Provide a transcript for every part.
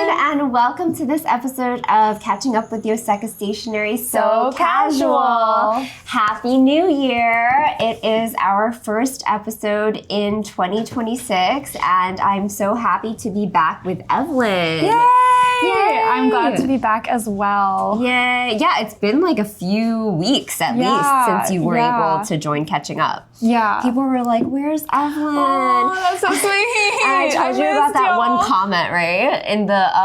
and welcome to this episode of Catching Up with Yoseka Stationery So Casual. Happy New Year. It is our first episode in 2026 and I'm so happy to be back with Evelyn. Yay! Yay! I'm glad to be back as well. Yay. Yeah, it's been like a few weeks at least since you were able to join Catching Up. Yeah. People were like, where's Evelyn? Oh, that's so sweet. I told you about that one comment, right? In the,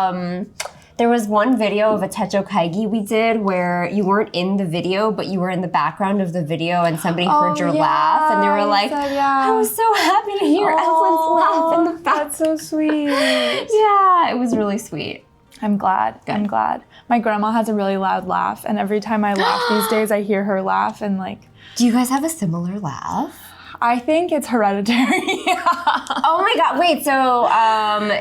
there was one video of a Techo Kaigi we did where you weren't in the video, but you were in the background of the video and somebody heard your laugh and they were like, I was so happy to hear Evelyn's laugh in the back. That's so sweet. Yeah, it was really sweet. I'm glad. Good. I'm glad. My grandma has a really loud laugh and every time I laugh these days, I hear her laugh and like... Do you guys have a similar laugh? I think it's hereditary. Oh my God, wait, so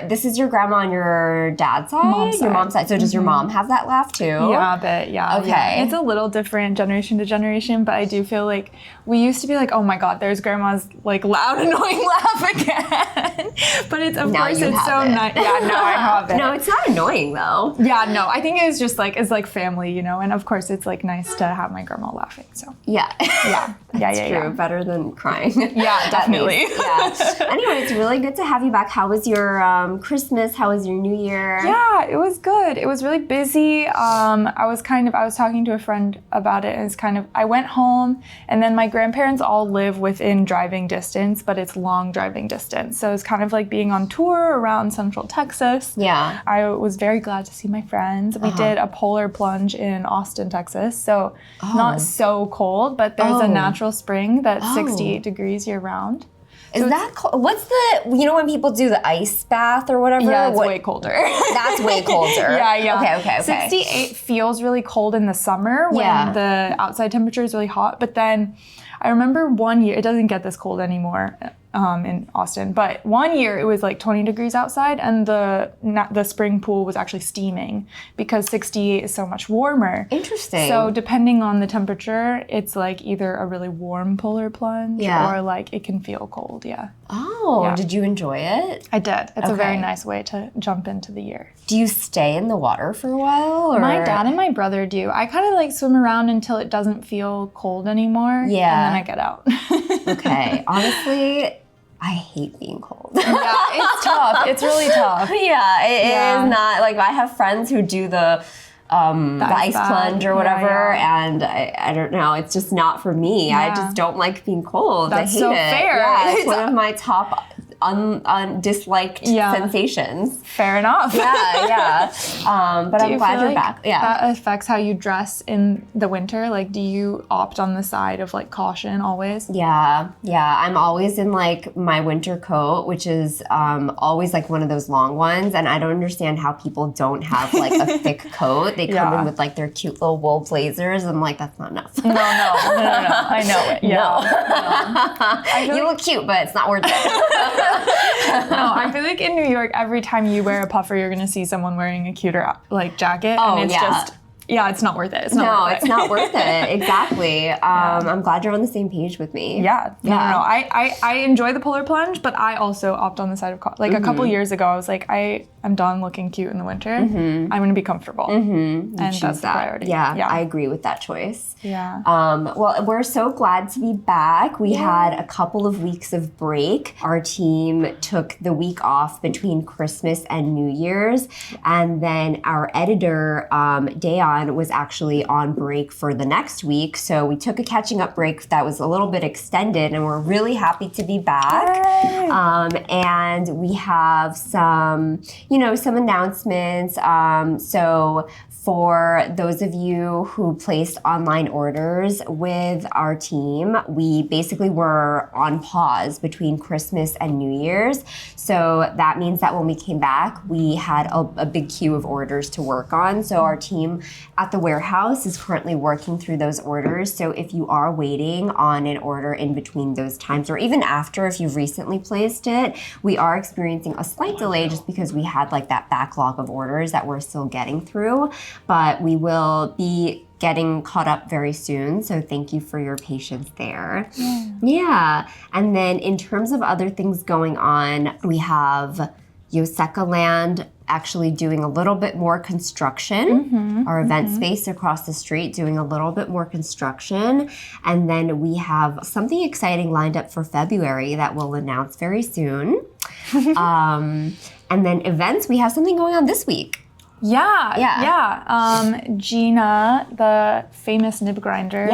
this is your grandma on your dad's side? Your mom's side. So does your mom have that laugh too? Yeah, a bit, yeah. Okay. Yeah. It's a little different generation to generation, but I do feel like we used to be like, oh my God, there's grandma's like loud, annoying laugh again. But it's, of course, it's so nice. Yeah, now I have it. No, it's not annoying though. Yeah, no, I think it's just like, it's like family, you know, and of course it's like nice to have my grandma laughing, so. Yeah. Yeah. That's true. Better than crying. Yeah, definitely. Yeah. Anyway, it's really good to have you back. How was your Christmas? How was your New Year? Yeah, it was good. It was really busy. I was talking to a friend about it, and it's kind of, I went home, and then my grandparents all live within driving distance, but it's long driving distance. So it's kind of like being on tour around Central Texas. Yeah. I was very glad to see my friends. We did a polar plunge in Austin, Texas. So not so cold, but there's a natural spring that's 68 degrees year round. Is that cold? What's the, you know when people do the ice bath or whatever? Yeah, it's way colder. That's way colder. Yeah. Okay. 68 feels really cold in the summer when the outside temperature is really hot. But then I remember one year, it doesn't get this cold anymore in Austin, but one year it was like 20 degrees outside and the spring pool was actually steaming because 68 is so much warmer. Interesting. So depending on the temperature, it's like either a really warm polar plunge or like it can feel cold, Did you enjoy it? I did. It's a very nice way to jump into the year. Do you stay in the water for a while? Or? My dad and my brother do. I kind of like swim around until it doesn't feel cold anymore. Yeah. And then I get out. Okay. Honestly, I hate being cold. Yeah, it's tough. It's really tough. Yeah, it is not, like I have friends who do the ice plunge or whatever, and I don't know, it's just not for me. I just don't like being cold. That's I hate so it. fair. Yeah, it's one of my top disliked sensations. Fair enough. Yeah. But I'm glad you're back. Yeah. That affects how you dress in the winter? Like, do you opt on the side of like caution always? Yeah. I'm always in like my winter coat, which is always like one of those long ones. And I don't understand how people don't have like a thick coat. They come in with like their cute little wool blazers. I'm like, that's not enough. No. I know it. Yeah. No. You look cute, but it's not worth it. No, I feel like in New York, every time you wear a puffer, you're going to see someone wearing a cuter like jacket. Oh, and it's just, it's not worth it. It's not worth it. Exactly. I'm glad you're on the same page with me. Yeah. No. I enjoy the polar plunge, but I also opt on the side of a couple years ago, I was like, I'm done looking cute in the winter. I'm going to be comfortable. And that's the priority. Yeah, I agree with that choice. Yeah. Well, we're so glad to be back. We had a couple of weeks of break. Our team took the week off between Christmas and New Year's. And then our editor, Dayon, was actually on break for the next week. So we took a catching up break that was a little bit extended and we're really happy to be back. And we have some announcements. So for those of you who placed online orders with our team, we basically were on pause between Christmas and New Year's. So that means that when we came back, we had a big queue of orders to work on. So our team at the warehouse is currently working through those orders. So if you are waiting on an order in between those times, or even after if you've recently placed it, we are experiencing a slight delay just because we had like that backlog of orders that we're still getting through. But we will be getting caught up very soon, so thank you for your patience there. Yeah. And then in terms of other things going on, we have Yoseka Land actually doing a little bit more construction. Our event space across the street doing a little bit more construction. And then we have something exciting lined up for February that we'll announce very soon. And then events, we have something going on this week. Gena, the famous nib grinder, whose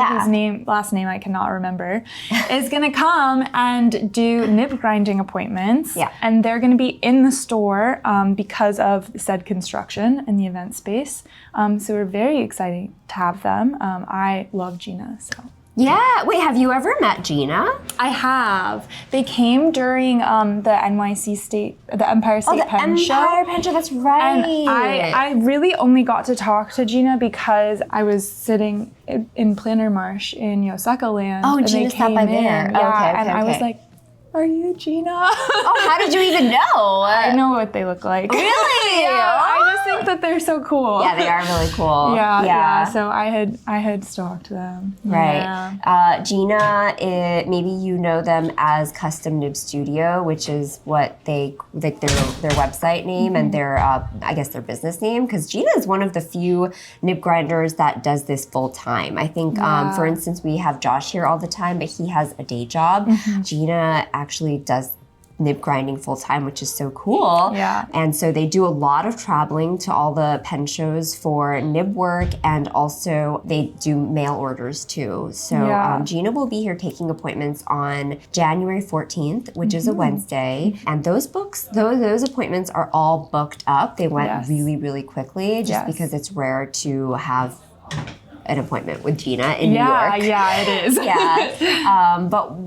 last name I cannot remember, is gonna come and do nib grinding appointments. And they're gonna be in the store because of said construction in the event space. So we're very excited to have them. I love Gena, so. Yeah. Wait, have you ever met Gena? I have. They came during the NYC the Empire State Pen Show. Oh, the Empire Pen Show, that's right. And I really only got to talk to Gena because I was sitting in Planner Marsh in Osaka Land. Oh, and Gena stopped by there. I was like, are you Gena? Oh, how did you even know? I know what they look like. Really? I just think that they're so cool. Yeah, they are really cool. So I had stalked them. Right. Gena, maybe you know them as Custom Nib Studio, which is what their website name and their I guess their business name, because Gena is one of the few nib grinders that does this full time. I think, for instance, we have Josh here all the time, but he has a day job. Gena actually does nib grinding full time, which is so cool. And so they do a lot of traveling to all the pen shows for nib work, and also they do mail orders too. So Gena will be here taking appointments on January 14th, which is a Wednesday. And those appointments are all booked up. They went really, really quickly just because it's rare to have an appointment with Gena in New York. Yeah, it is. But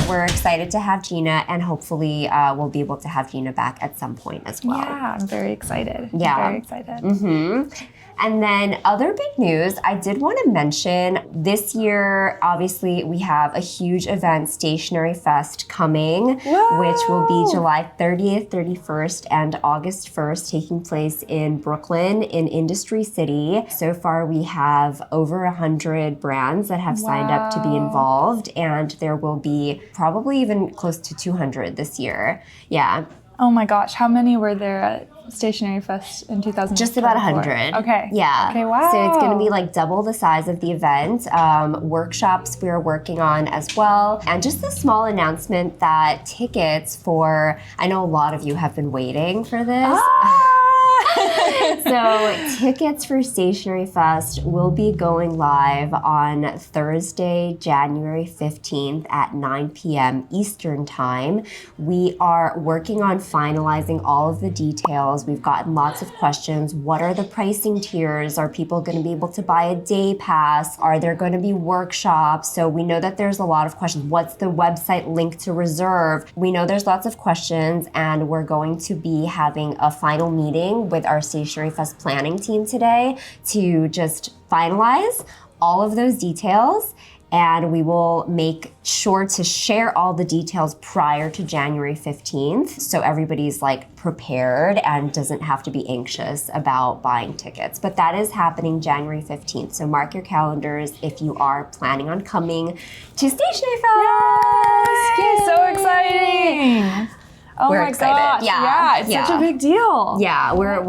we're excited to have Gena, and hopefully we'll be able to have Gena back at some point as well. Yeah, I'm very excited. Very excited. And then other big news, I did want to mention this year, obviously we have a huge event, Stationery Fest coming, which will be July 30th, 31st, and August 1st, taking place in Brooklyn in Industry City. So far we have over 100 brands that have signed up to be involved, and there will be probably even close to 200 this year. Oh my gosh, how many were there at Stationery Fest in 2024? Just about 100. Okay. Yeah. Okay, wow. So it's going to be like double the size of the event. Workshops we're working on as well. And just a small announcement that tickets for, I know a lot of you have been waiting for this. So tickets for Stationery Fest will be going live on Thursday, January 15th at 9 p.m. Eastern Time. We are working on finalizing all of the details. We've gotten lots of questions. What are the pricing tiers? Are people going to be able to buy a day pass? Are there going to be workshops? So we know that there's a lot of questions. What's the website link to reserve? We know there's lots of questions, and we're going to be having a final meeting with our Stationery Fest planning team today to just finalize all of those details, and we will make sure to share all the details prior to January 15th so everybody's like prepared and doesn't have to be anxious about buying tickets. But that is happening January 15th, so mark your calendars if you are planning on coming to Stationery Fest. Yay! So exciting! Oh we're my excited. Gosh. Yeah, it's such a big deal. Yeah, we're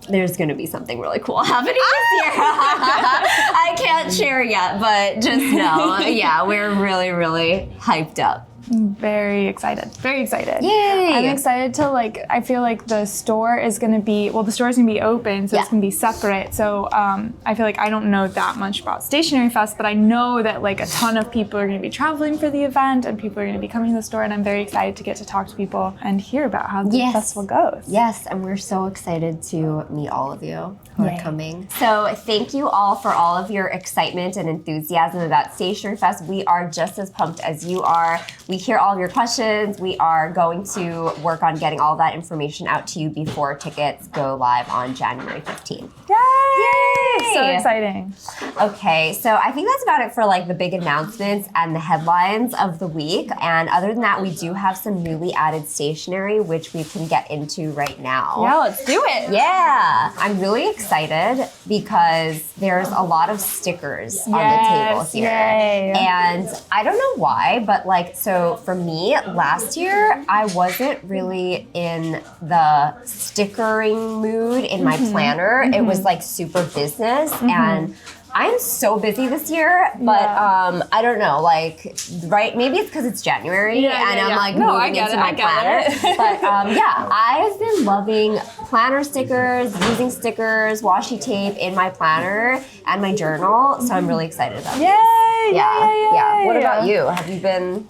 there's gonna be something really cool happening this year. I can't share yet, but just know, we're really, really hyped up. Very excited. Very excited. Yay! I'm excited to I feel like the store is going to be, the store is going to be open, so it's going to be separate. So I feel like I don't know that much about Stationery Fest, but I know that a ton of people are going to be traveling for the event, and people are going to be coming to the store, and I'm very excited to get to talk to people and hear about how the festival goes. Yes, and we're so excited to meet all of you who are coming. So thank you all for all of your excitement and enthusiasm about Stationery Fest. We are just as pumped as you are. We hear all of your questions. We are going to work on getting all that information out to you before tickets go live on January 15th. Yay! Yay! So exciting. Okay, so I think that's about it for like the big announcements and the headlines of the week. And other than that, we do have some newly added stationery, which we can get into right now. Yeah, let's do it. Yeah, I'm really excited because there's a lot of stickers on the table here. Yay. And I don't know why, but like, so for me, last year, I wasn't really in the stickering mood in my planner. It was like super business and I'm so busy this year, but I don't know, like, right? Maybe it's because it's January and I'm like moving into my planner. But yeah, I've been loving planner stickers, using stickers, washi tape in my planner and my journal. So I'm really excited about Yay! it. Yeah. What about you? Have you been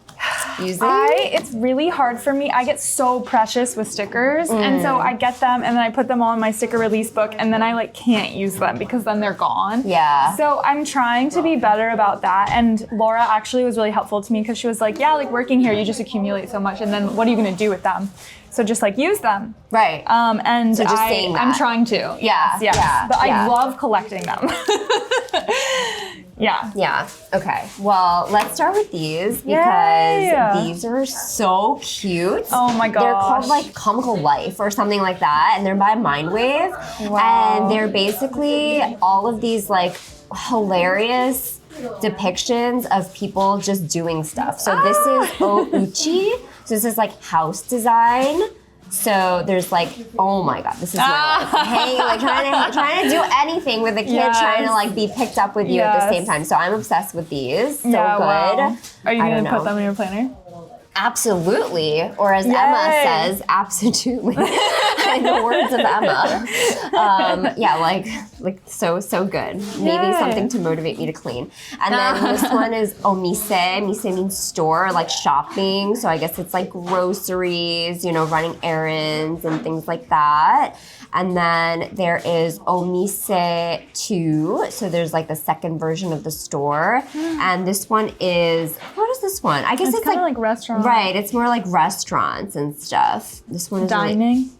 using? It's really hard for me. I get so precious with stickers, and so I get them, and then I put them all in my sticker release book, and then I like can't use them because then they're gone. Yeah. So I'm trying to be better about that, and Laura actually was really helpful to me because she was like, yeah, like working here, you just accumulate so much, and then what are you gonna do with them? So just like use them. Right. And so just saying that. I'm trying to. Yes. But I love collecting them. Yeah. Okay. Well, let's start with these because these are so cute. Oh my gosh. They're called like Comical Life or something like that, and they're by Mindwave. Wow. And they're basically all of these like hilarious depictions of people just doing stuff. So this is O-Uchi. So this is like house design. So there's like, oh my god, this is my life. Hey, like trying to do anything with a kid, trying to like be picked up with you at the same time. So I'm obsessed with these. So good. Wow. Are you gonna put them in your planner? Absolutely, or as Emma says, absolutely. In the words of Emma, like so good. Maybe something to motivate me to clean. And then this one is omise. Mise means store, like shopping. So I guess it's like groceries, running errands and things like that. And then there is omise 2. So there's like the second version of the store. And this one is, what is this one? I guess it's like restaurant. Right, it's more like restaurants and stuff. This one is dining.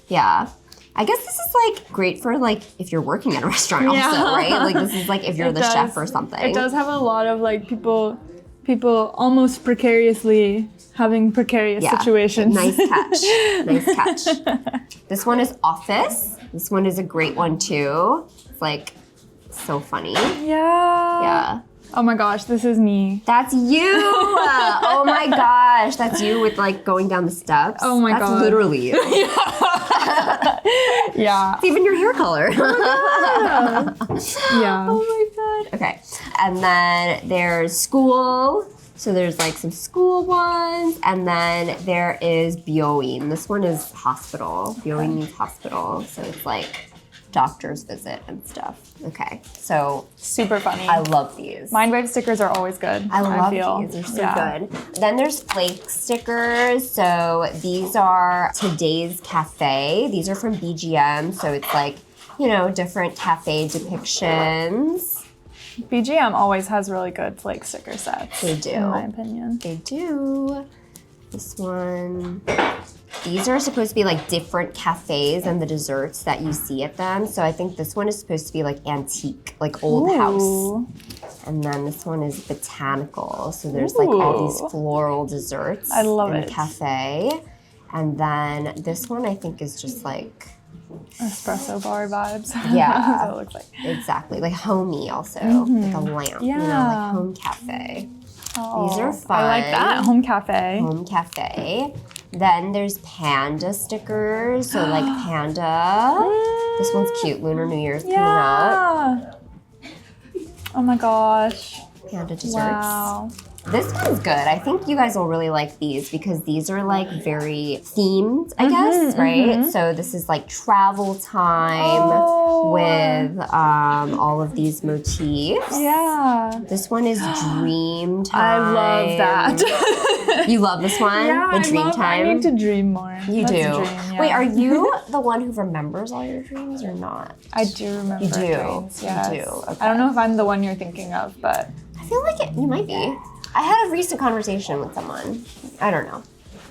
Yeah. I guess this is like great for like if you're working at a restaurant also, right? Like this is like if you're the chef or something. It does have a lot of like people almost precariously having precarious situations. Nice catch. This one is Office. This one is a great one too. It's like so funny. Yeah. Oh my gosh, this is me. That's you! Oh my gosh, that's you with like going down the steps. Oh my god. That's literally you. Yeah. It's even your hair color. Yeah. Oh my god. Okay, and then there's school. So there's like some school ones, and then there is byoin. This one is hospital. Byoin means hospital, so it's like doctor's visit and stuff. Okay, so super funny. I love these. Mindwave stickers are always good. I love these. They're so good. Then there's Flake stickers. So these are Today's Cafe. These are from BGM. So it's like, different cafe depictions. BGM always has really good Flake sticker sets. They do. In my opinion. They do. This one. These are supposed to be like different cafes and the desserts that you see at them. So I think this one is supposed to be like antique, like old house. And then this one is botanical. So there's like all these floral desserts. I love in it. The cafe. And then this one I think is just like espresso bar vibes. Yeah. That's what it looks like. Exactly. Like homey also. Like a lamp. Yeah. Like home cafe. Oh, These are fun. I like that. Home cafe. Home cafe. Then there's Panda stickers. So like Panda. This one's cute. Lunar New Year's coming up. Oh my gosh. Panda desserts. Wow. This one's good. I think you guys will really like these because these are like very themed, I guess, right? So this is like travel time with all of these motifs. Yeah. This one is dream time. I love that. You love this one? Yeah, the dream time? I need to dream more. You That's do. a dream, yeah. Wait, are you the one who remembers all your dreams or not? I do remember You do. dreams, yes. You do. Okay. I don't know if I'm the one you're thinking of, but I feel like you might be. I had a recent conversation with someone. I don't know.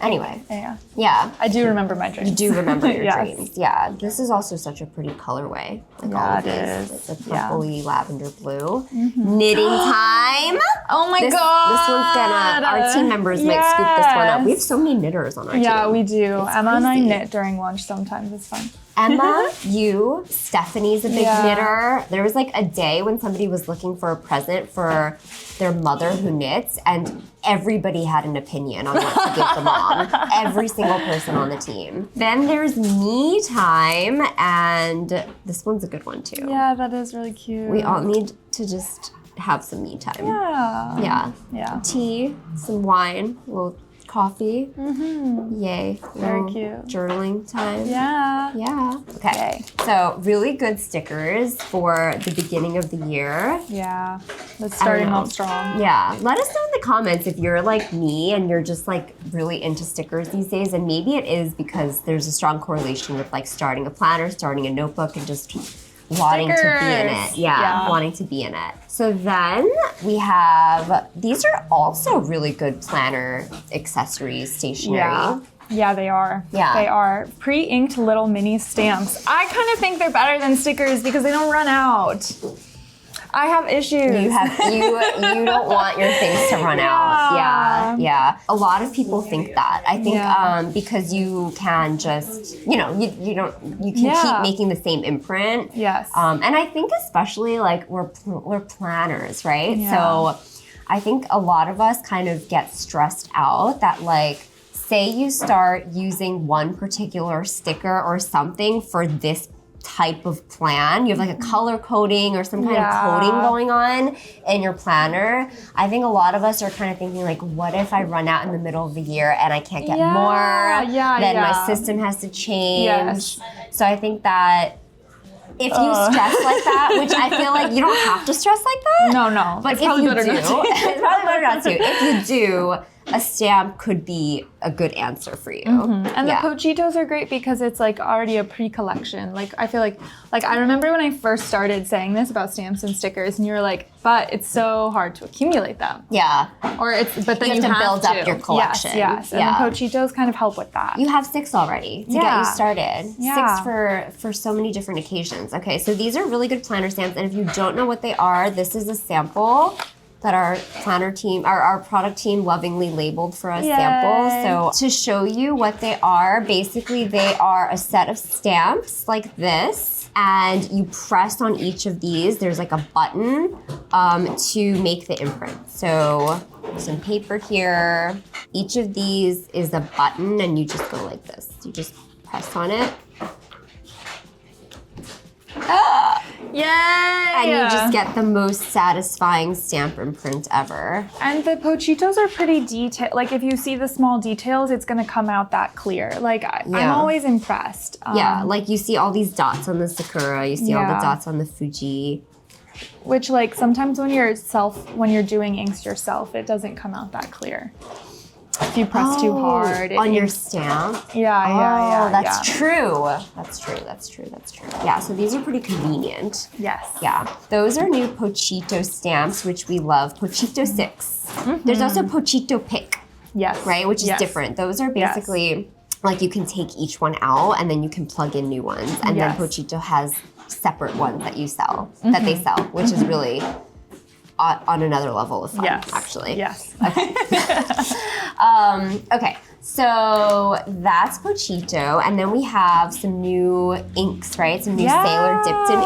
Anyway. Yeah. Yeah. I do remember my dreams. You do remember your Yes. dreams. Yeah. This is also such a pretty colorway. Like Yeah, all of it these. is. It's a purpley lavender blue. Mm-hmm. Knitting time. Oh my This god. one's gonna, our team members might scoop this one up. We have so many knitters on our team. Yeah, we do. It's Emma and I crazy. knit during lunch sometimes. It's fun. Emma, you, Stephanie's a big Yeah. knitter. There was like a day when somebody was looking for a present for their mother who knits, and everybody had an opinion on what to give the mom. Every single person on the team. Then there's me time, and this one's a good one too. Yeah, that is really cute. We all need to just have some me time. Yeah. Yeah. Yeah. Tea, some wine, a little coffee. Mm-hmm. Yay. Very Little cute. Journaling time. Yeah. Yeah. Okay. Yay. So really good stickers for the beginning of the year. Yeah. That's starting know. off strong. Yeah. Let us know in the comments if you're like me and you're just like really into stickers these days. And maybe it is because there's a strong correlation with like starting a planner, starting a notebook, and just wanting to be in it. Stickers. Yeah, wanting to be in it. So then we have, these are also really good planner accessories, stationery. Yeah. Yeah, they are. Yeah. They are. Pre-inked little mini stamps. I kind of think they're better than stickers because they don't run out. I have issues. You don't want your things to run out. Yeah. A lot of people think that. I think because you can just, you can keep making the same imprint. Yes. And I think especially like we're planners, right? Yeah. So I think a lot of us kind of get stressed out that like, say you start using one particular sticker or something for this type of plan. You have like a color coding or some kind of coding going on in your planner. I think a lot of us are kind of thinking like, what if I run out in the middle of the year and I can't get more? Then my system has to change. Yes. So I think that if you stress like that, which I feel like you don't have to stress like that. No. But It's if probably you better do, not to. it's probably better not to. If you do, a stamp could be a good answer for you. And the pochitos are great because it's like already a pre-collection. Like I feel like I remember when I first started saying this about stamps and stickers, and you were like, but it's so hard to accumulate them. Yeah. But then you have to build up your collection. Yes. And the pochitos kind of help with that. You have 6 already to get you started. Yeah. 6 for so many different occasions. Okay, so these are really good planner stamps, and if you don't know what they are, this is a sample that our planner team, our product team lovingly labeled for us samples. So to show you what they are, basically they are a set of stamps like this, and you press on each of these. There's like a button to make the imprint. So some paper here. Each of these is a button, and you just go like this. You just press on it. Yay! And you just get the most satisfying stamp imprint ever. And the pochitos are pretty detailed. Like if you see the small details, it's gonna come out that clear. Like I'm always impressed. Like you see all these dots on the Sakura, you see all the dots on the Fuji. Which like sometimes when you're doing inks yourself, it doesn't come out that clear. If you press too hard. On your stamp? Yeah. That's true. That's true. Yeah, so these are pretty convenient. Yes. Yeah. Those are new Pochito stamps, which we love. Pochito 6. There's also Pochito Pick. Yes. Right? Which is different. Those are basically like you can take each one out and then you can plug in new ones. And then Pochito has separate ones that you sell, that they sell, which is really on another level of fun, actually. Yes. Okay. Okay, so that's Pochito, and then we have some new inks, right? Some new Sailor Dipton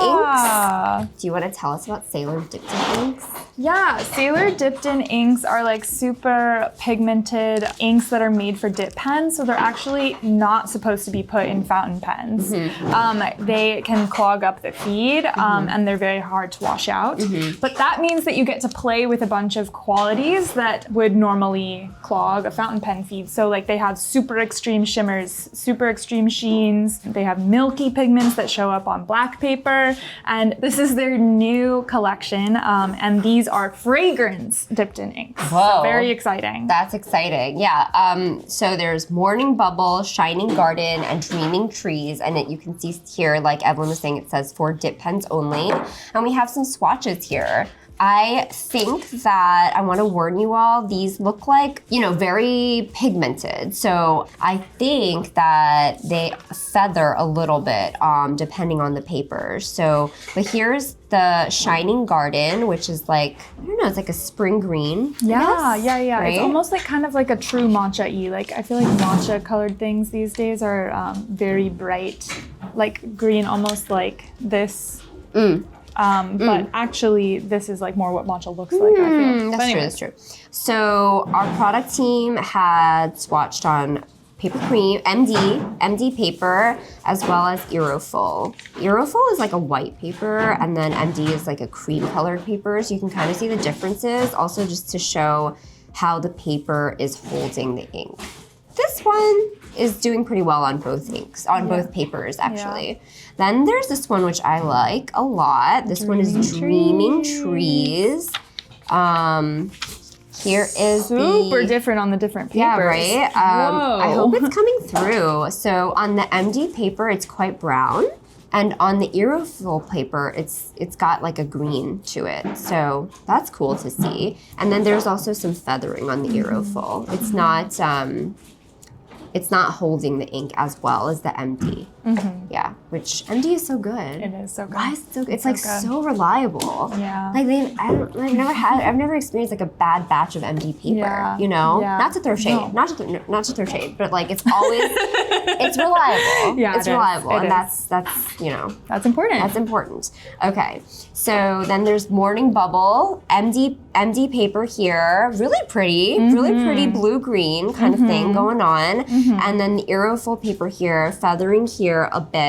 inks. Do you want to tell us about Sailor Dipton inks? Yeah, Sailor Dipton inks are like super pigmented inks that are made for dip pens, so they're actually not supposed to be put in fountain pens. They can clog up the feed, and they're very hard to wash out. But that means that you get to play with a bunch of qualities that would normally clog a fountain pen feed. So like they have super extreme shimmers, super extreme sheens. They have milky pigments that show up on black paper. And this is their new collection. And these are fragrance Dipton inks. Whoa. So very exciting. That's exciting. Yeah. So there's Morning Bubble, Shining Garden, and Dreaming Trees. And you can see here, like Evelyn was saying, it says for dip pens only. And we have some swatches here. I think that I want to warn you all, these look like, very pigmented. pigmented. So I think that they feather a little bit depending on the paper. So, but here's the Shining Garden, which is like, I don't know, it's like a spring green. Yeah, right? It's almost like kind of like a true matcha-y. Like I feel like matcha colored things these days are very bright, like green, almost like this. But actually, this is like more what matcha looks like, I feel. That's true. So our product team had swatched on paper cream, MD paper, as well as Aerofil. Aerofil is like a white paper, and then MD is like a cream colored paper. So you can kind of see the differences, also just to show how the paper is holding the ink. This one is doing pretty well on both inks, on both papers actually. Yeah. Then there's this one which I like a lot. This one is Dreaming Trees. Here is super different on the different papers. Yeah, right? I hope it's coming through. So on the MD paper, it's quite brown. And on the Aerofil paper, it's got like a green to it. So that's cool to see. And then there's also some feathering on the Aerofil. It's not holding the ink as well as the MD. Yeah, which MD is so good. It is so good. Why is it so good? It's like so reliable. Yeah. Like I've never experienced like a bad batch of MD paper. Yeah. You know, Yeah. not to throw shade, not to throw shade, but like it's always it's reliable. Yeah, it's reliable, and is. that's you know That's important. that's important. Okay, so then there's Morning Bubble, MD paper here, really pretty blue-green kind of thing going on. And then the Aerofil paper here, feathering here a bit.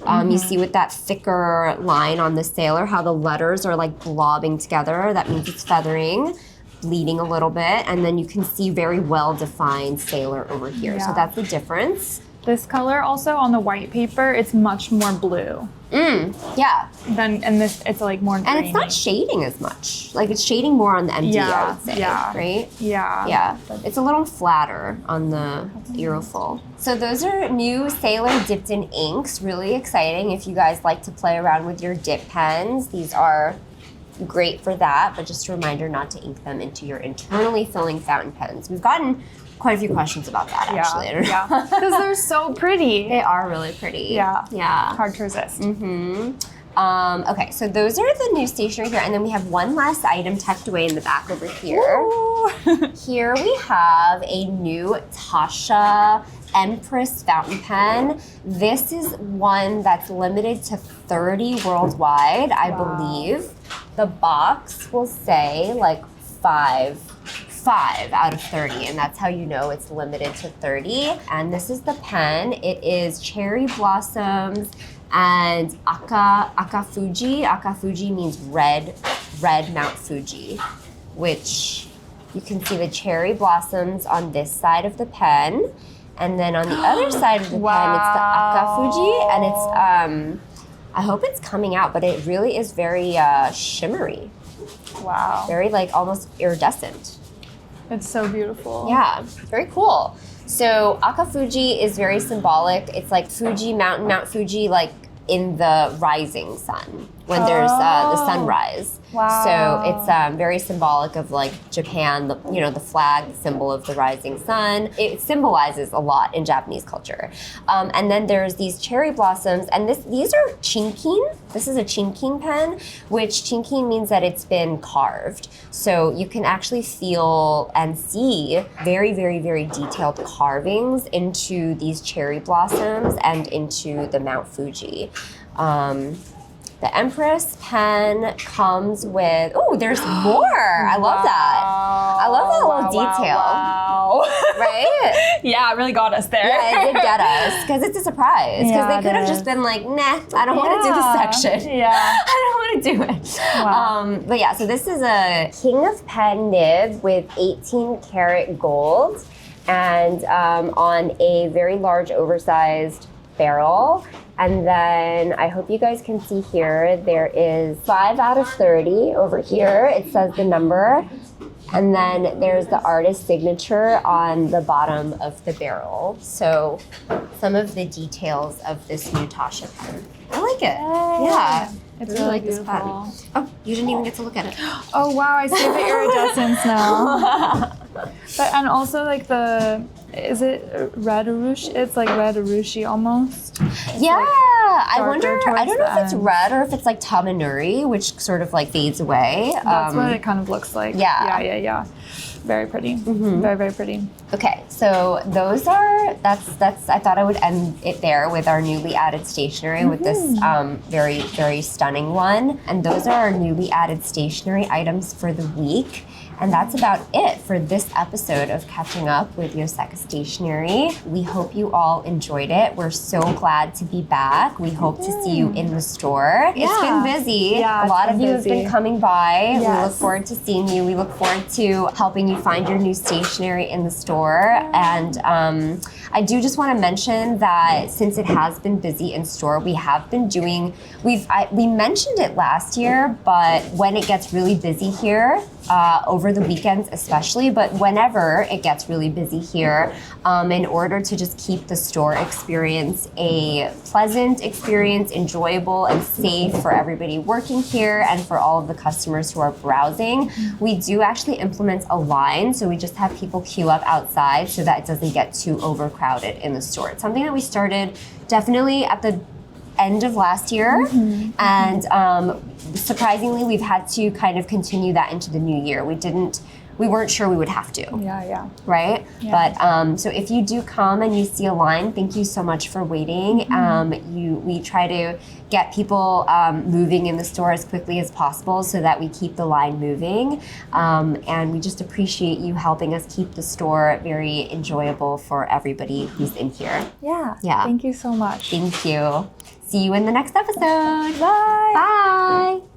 You see with that thicker line on the sailor, how the letters are like blobbing together. That means it's feathering, bleeding a little bit. And then you can see very well-defined sailor over here. Yeah. So that's the difference. This color also on the white paper, it's much more blue. Yeah. And this, it's like more grainy. And it's not shading as much. Like it's shading more on the MD, I would say. Yeah. Right? Yeah. Yeah. It's a little flatter on the Aerofil. So those are new Sailor Dipton inks. Really exciting if you guys like to play around with your dip pens. These are great for that, but just a reminder not to ink them into your internally filling fountain pens. We've gotten quite a few questions about that, actually. Yeah, because they're so pretty. They are really pretty. Yeah. Yeah. Hard to resist. Okay, so those are the new stationery here, and then we have one last item tucked away in the back over here. Here we have a new TACCIA Empress fountain pen. This is one that's limited to 30 worldwide, I believe. The box will say like 5 out of 30, and that's how you know it's limited to 30. And this is the pen. It is Cherry Blossoms and Aka-Fuji. Aka-Fuji means red Mount Fuji, which you can see the cherry blossoms on this side of the pen. And then on the other side of the pen, it's the Aka-Fuji, and it's, I hope it's coming out, but it really is very shimmery. Wow. Very like almost iridescent. It's so beautiful. Yeah, very cool. So Aka-Fuji is very symbolic. It's like Fuji mountain, Mount Fuji, like in the rising sun when there's the sunrise. Wow. So it's very symbolic of like Japan, the flag, the symbol of the rising sun. It symbolizes a lot in Japanese culture. And then there's these cherry blossoms, and these are Chinkin. This is a Chinkin pen, which Chinkin means that it's been carved. So you can actually feel and see very, very, very detailed carvings into these cherry blossoms and into the Mount Fuji. The Empress pen comes with, there's more. I love that. I love that little detail. Wow. Right? Yeah, it really got us there. Yeah, it did get us, because it's a surprise. Because they could have just been like, nah, I don't want to do this section. Yeah. I don't want to do it. Wow. But yeah, so this is a King of Pen nib with 18 karat gold and on a very large oversized barrel. And then I hope you guys can see here, there is 5 out of 30 over here. It says the number. And then there's the artist signature on the bottom of the barrel. So some of the details of this new TACCIA pen. I like it. Yeah. It's really like this pen. beautiful. Oh, you didn't even get to look at it. Oh wow, I see the iridescence now. But and also like is it red urushi? It's like red urushi almost. It's yeah, I wonder. I don't know if it's end. red or if it's like tamanuri, which sort of like fades away. That's what it kind of looks like. Yeah. Very pretty. Very, very pretty. Okay, so those are, that's, I thought I would end it there with our newly added stationery with this very, very stunning one. And those are our newly added stationery items for the week. And that's about it for this episode of Catching Up with Yoseka Stationery. We hope you all enjoyed it. We're so glad to be back. We hope to see you in the store. It's been busy. Yeah, a lot of you have been coming by. Yes. We look forward to seeing you. We look forward to helping you find your new stationery in the store. And I do just want to mention that since it has been busy in store, we have been doing, we mentioned it last year, but when it gets really busy here, over the weekends especially, but whenever it gets really busy here, in order to just keep the store experience a pleasant experience, enjoyable and safe for everybody working here and for all of the customers who are browsing, we do actually implement a line. So we just have people queue up outside so that it doesn't get too overcrowded in the store. It's something that we started definitely at the end of last year, and surprisingly, we've had to kind of continue that into the new year. We weren't sure we would have to. Yeah. Right? Yeah. But so if you do come and you see a line, thank you so much for waiting. We try to get people moving in the store as quickly as possible so that we keep the line moving. And we just appreciate you helping us keep the store very enjoyable for everybody who's in here. Yeah. Yeah. Thank you so much. Thank you. See you in the next episode. Bye. Bye.